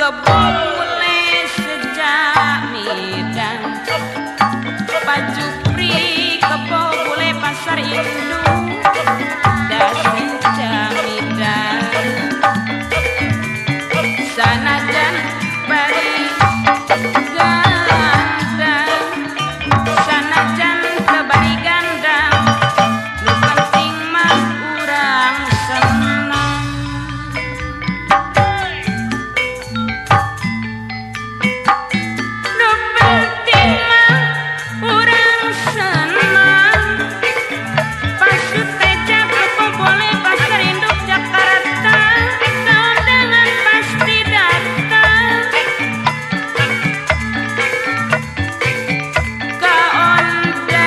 kebole sejak midang Pak Jupri kebole pasar induk dah sejak midang sanajan bari gandang sanajan kebari gandang nu penting mah urang senang nu penting mah urang senang pasut teja kebole pasar induk Jakarta kaundangan pasti datang kaundangan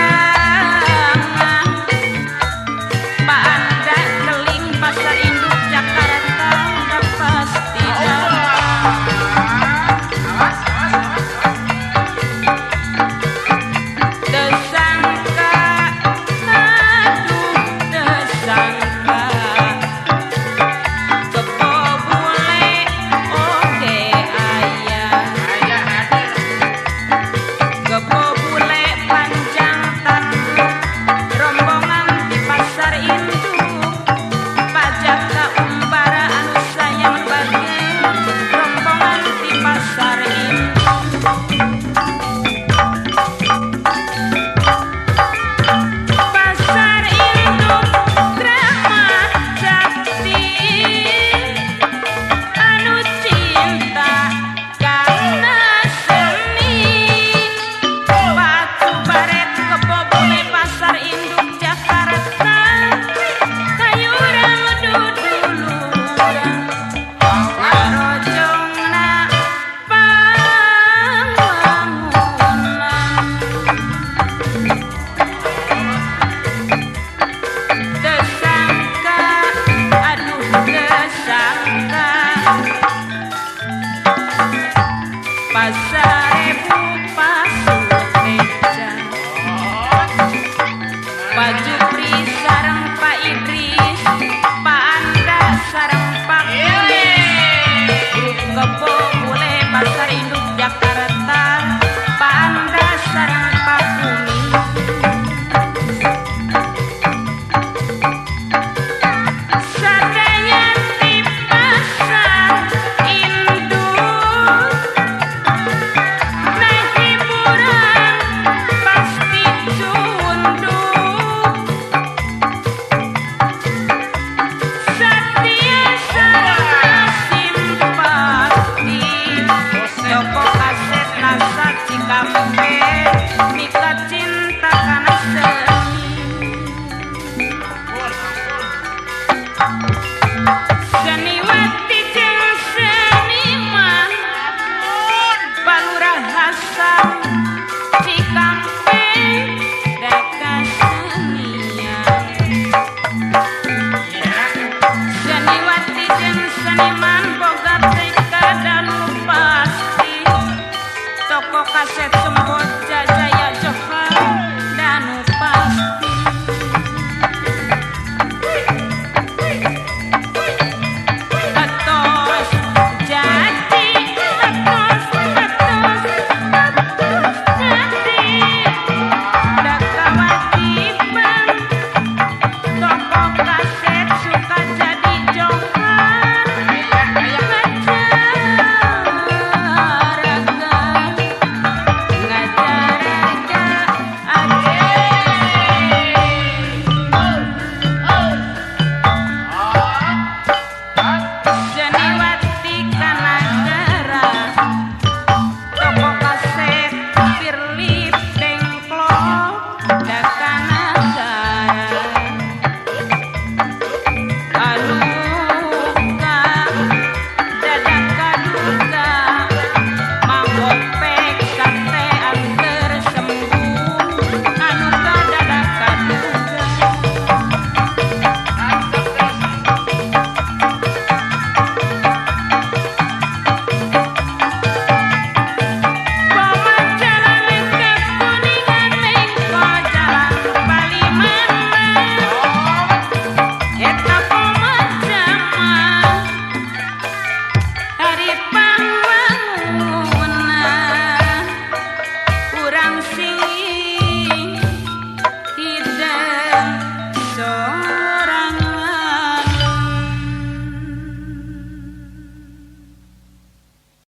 Pak Anda keling pasar induk Jakarta udah pasti datang tersangka aduh tersangka kebole oke ayah kebole panjang tanduk rombongan di pasar induk pajak ka umbara anu sayang bagen rombongan di pasar induk pasar induk Kramat Jati anu cinta karena seni batu baret kebobole pasar induk Jakarta kayurang duduluran ngarojongna pangwangunan tersangka aduh tersangka pasar ibu pasut teja Pak Jupri sareng Pak Idris Pak Anda sareng Pak Grup kebole pasar induk Jakarta Pak Anda sareng Pak Kumi sadaya di pasar induk nah hiburan pasti cunduk Satya sareng simpati toko kaset nasa Cikampek mika cinta kana seni seniwati jeung seniman Palurah Hasan Cikampek deka senian seniwati jeung seniman boga teka dan pasti toko kaset